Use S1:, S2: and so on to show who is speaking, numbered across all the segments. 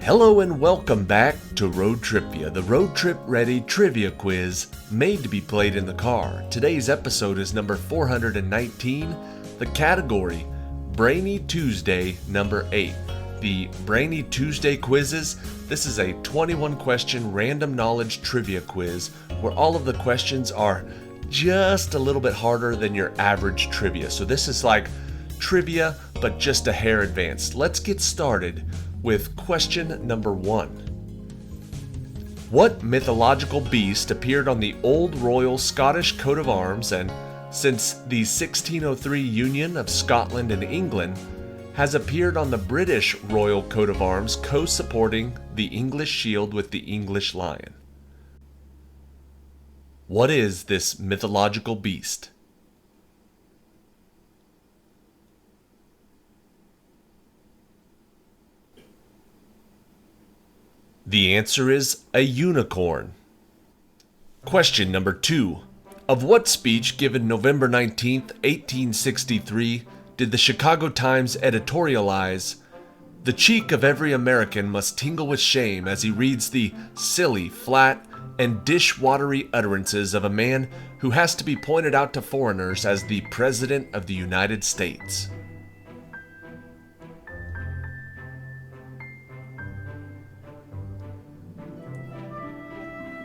S1: Hello and welcome back to ROADTRIpVIA, the road trip ready trivia quiz made to be played in the car. Today's episode is number 419, the category Brainy Tuesday number 8. The Brainy Tuesday quizzes, this is a 21 question random knowledge trivia quiz where all of the questions are just a little bit harder than your average trivia. So this is like trivia, but just a hair advanced. Let's get started with question number 1. What mythological beast appeared on the old royal Scottish coat of arms and, since the 1603 union of Scotland and England, has appeared on the British royal coat of arms co-supporting the English shield with the English lion? What is this mythological beast? The answer is a unicorn. Question number 2. Of what speech given November 19th, 1863, did the Chicago Times editorialize, "The cheek of every American must tingle with shame as he reads the silly, flat, and dish-watery utterances of a man who has to be pointed out to foreigners as the President of the United States"?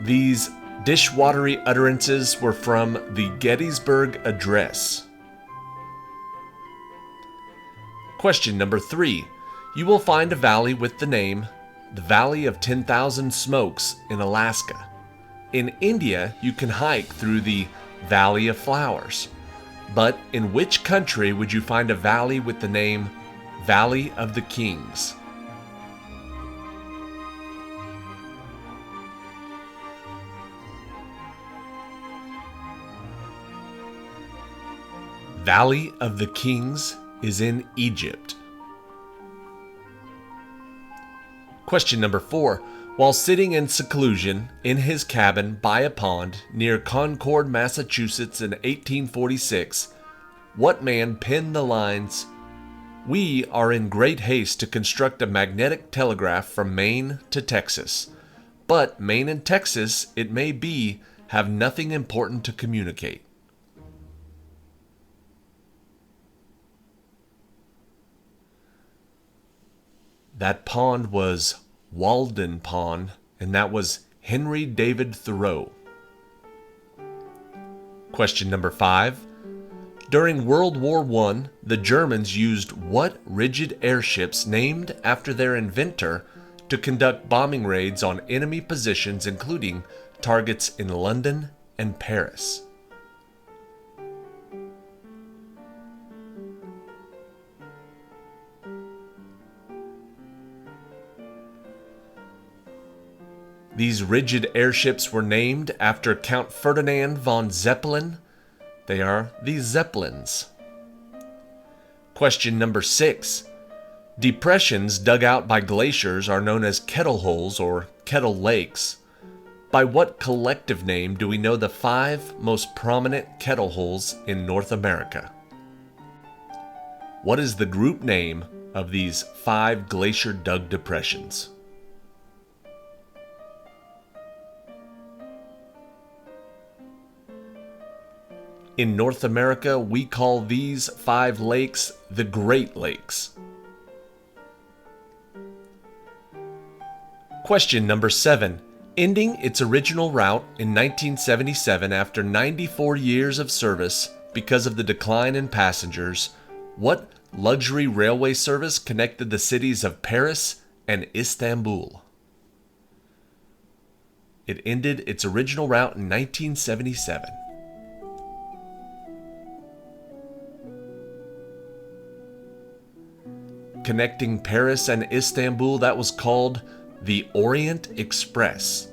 S1: These dish-watery utterances were from the Gettysburg Address. Question number 3. You will find a valley with the name the Valley of 10,000 Smokes in Alaska. In India, you can hike through the Valley of Flowers. But in which country would you find a valley with the name Valley of the Kings? Valley of the Kings is in Egypt. Question number 4. While sitting in seclusion in his cabin by a pond near Concord, Massachusetts in 1846, what man penned the lines, "We are in great haste to construct a magnetic telegraph from Maine to Texas, but Maine and Texas, it may be, have nothing important to communicate"? That pond was Walden Pond, and that was Henry David Thoreau. Question number 5. During World War I, the Germans used what rigid airships named after their inventor to conduct bombing raids on enemy positions, including targets in London and Paris? These rigid airships were named after Count Ferdinand von Zeppelin. They are the Zeppelins. Question number 6. Depressions dug out by glaciers are known as kettle holes or kettle lakes. By what collective name do we know the 5 most prominent kettle holes in North America? What is the group name of these 5 glacier-dug depressions? In North America, we call these 5 lakes the Great Lakes. Question number 7. Ending its original route in 1977 after 94 years of service because of the decline in passengers, what luxury railway service connected the cities of Paris and Istanbul? It ended its original route in 1977. Connecting Paris and Istanbul, that was called the Orient Express.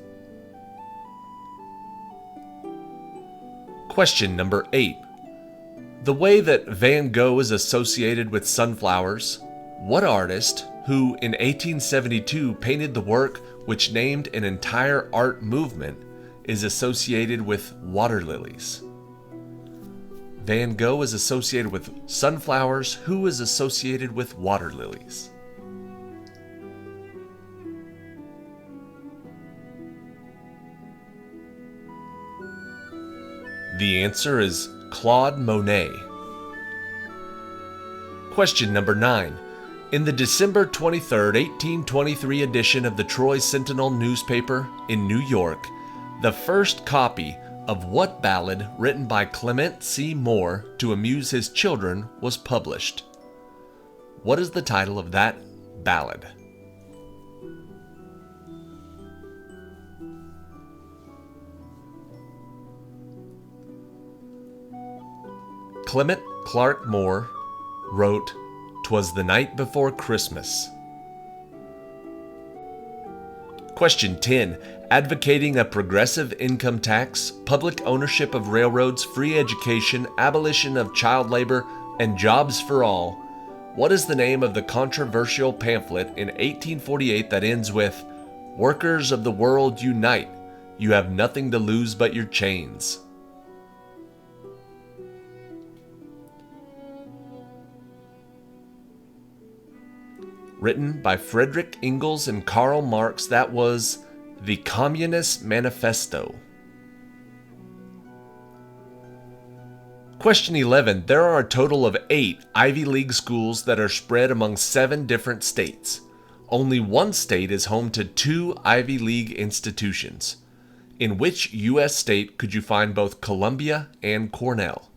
S1: Question number 8. The way that Van Gogh is associated with sunflowers, what artist, who in 1872 painted the work which named an entire art movement, is associated with water lilies? Van Gogh is associated with sunflowers. Who is associated with water lilies? The answer is Claude Monet. Question number 9. In the December 23, 1823 edition of the Troy Sentinel newspaper in New York, the first copy of what ballad written by Clement C. Moore to amuse his children was published? What is the title of that ballad? Clement Clark Moore wrote "'Twas the Night Before Christmas." Question 10. Advocating a progressive income tax, public ownership of railroads, free education, abolition of child labor, and jobs for all, what is the name of the controversial pamphlet in 1848 that ends with, "Workers of the world unite, you have nothing to lose but your chains"? Written by Frederick Engels and Karl Marx, that was the Communist Manifesto. Question 11. There are a total of 8 Ivy League schools that are spread among 7 different states. Only one state is home to 2 Ivy League institutions. In which U.S. state could you find both Columbia and Cornell?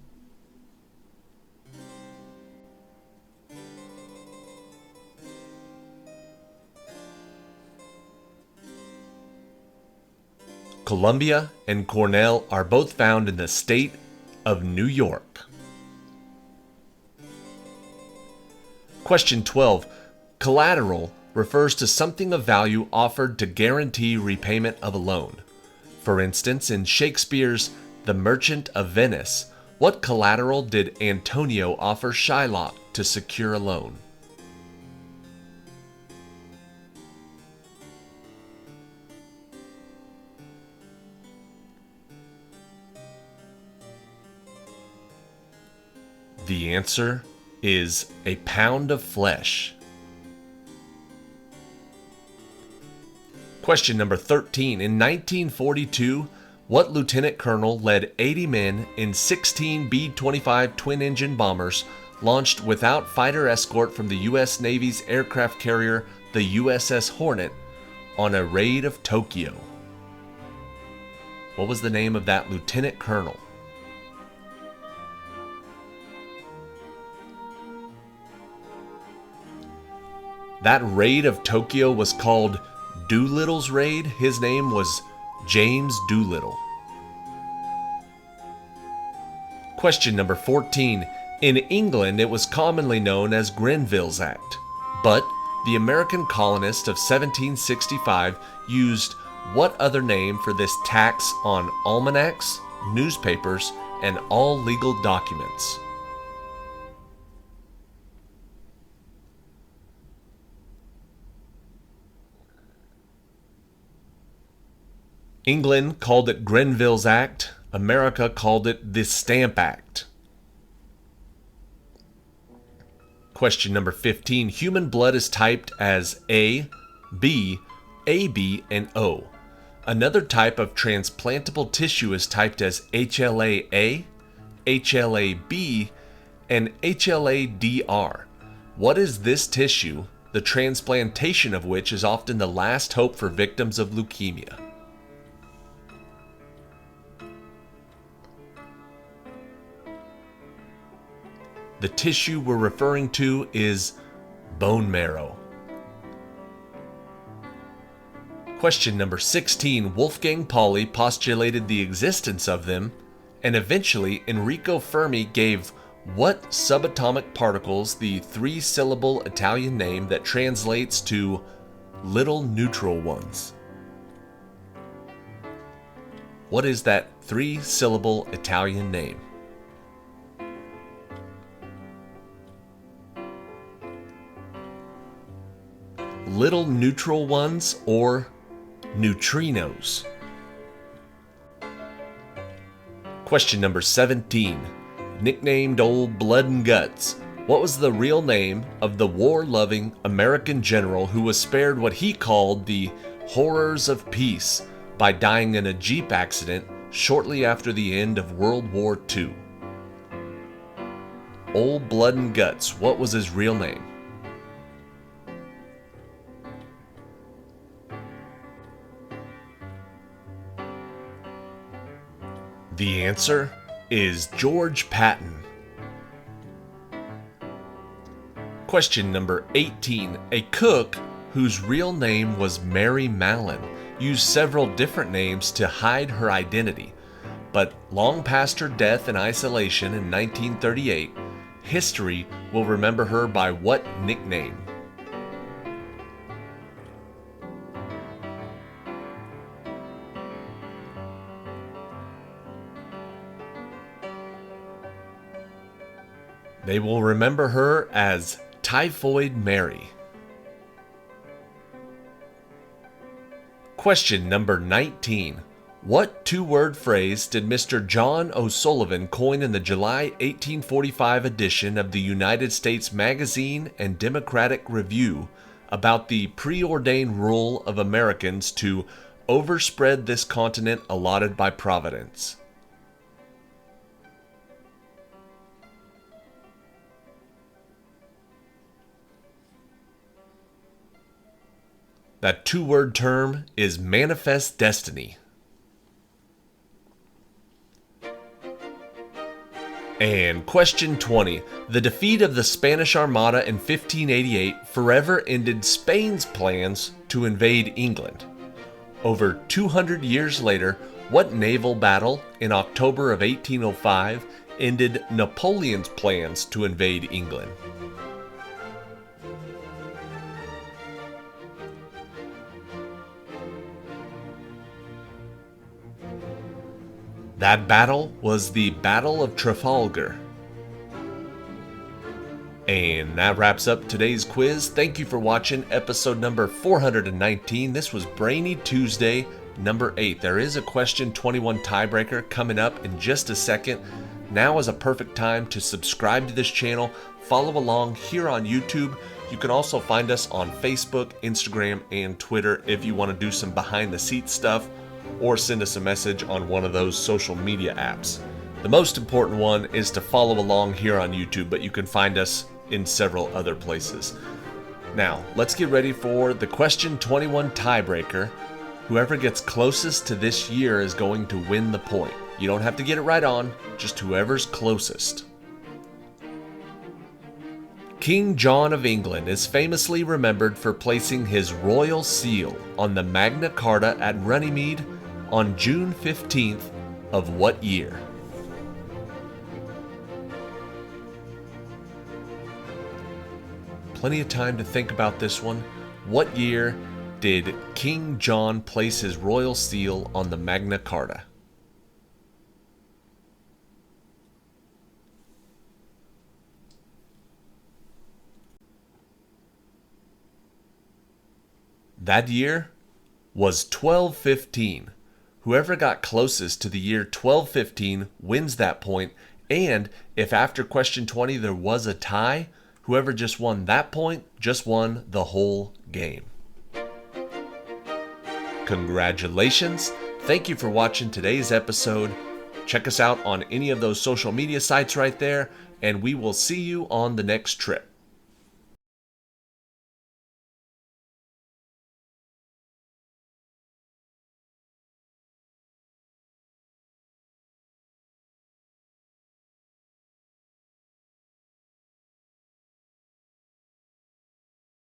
S1: Columbia and Cornell are both found in the state of New York. Question 12. Collateral refers to something of value offered to guarantee repayment of a loan. For instance, in Shakespeare's The Merchant of Venice, what collateral did Antonio offer Shylock to secure a loan? The answer is a pound of flesh. Question number 13. In 1942, what lieutenant colonel led 80 men in 16 B-25 twin-engine bombers launched without fighter escort from the U.S. Navy's aircraft carrier, the USS Hornet, on a raid of Tokyo? What was the name of that lieutenant colonel? That raid of Tokyo was called Doolittle's Raid. His name was James Doolittle. Question number 14. In England, it was commonly known as Grenville's Act, but the American colonists of 1765 used what other name for this tax on almanacs, newspapers, and all legal documents? England called it Grenville's Act. America called it the Stamp Act. Question number 15. Human blood is typed as A, B, AB, and O. Another type of transplantable tissue is typed as HLA-A, HLA-B, and HLA-DR. What is this tissue, the transplantation of which is often the last hope for victims of leukemia? The tissue we're referring to is bone marrow. Question number 16. Wolfgang Pauli postulated the existence of them, and eventually Enrico Fermi gave what subatomic particles the 3-syllable Italian name that translates to little neutral ones? What is that 3-syllable Italian name? Little neutral ones, or neutrinos. Question number 17. Nicknamed Old Blood and Guts, what was the real name of the war-loving American general who was spared what he called the horrors of peace by dying in a Jeep accident shortly after the end of World War II? Old Blood and Guts, what was his real name? The answer is George Patton. Question number 18. A cook whose real name was Mary Mallon used several different names to hide her identity, but long past her death in isolation in 1938, history will remember her by what nickname? They will remember her as Typhoid Mary. Question number 19. What two-word phrase did Mr. John O'Sullivan coin in the July 1845 edition of the United States Magazine and Democratic Review about the preordained rule of Americans to overspread this continent allotted by Providence? That two-word term is manifest destiny. And question 20. The defeat of the Spanish Armada in 1588 forever ended Spain's plans to invade England. Over 200 years later, what naval battle in October of 1805 ended Napoleon's plans to invade England? That battle was the Battle of Trafalgar. And that wraps up today's quiz. Thank you for watching episode number 419. This was Brainy Tuesday number 8. There is a question 21 tiebreaker coming up in just a second. Now is a perfect time to subscribe to this channel. Follow along here on YouTube. You can also find us on Facebook, Instagram, and Twitter if you want to do some behind the scenes stuff, or send us a message on one of those social media apps. The most important one is to follow along here on YouTube, but you can find us in several other places. Now, let's get ready for the question 21 tiebreaker. Whoever gets closest to this year is going to win the point. You don't have to get it right on, just whoever's closest. King John of England is famously remembered for placing his royal seal on the Magna Carta at Runnymede on June 15th of what year? Plenty of time to think about this one. What year did King John place his royal seal on the Magna Carta? That year was 1215. Whoever got closest to the year 1215 wins that point, and if after question 20 there was a tie, whoever just won that point just won the whole game. Congratulations. Thank you for watching today's episode. Check us out on any of those social media sites right there, and we will see you on the next trip.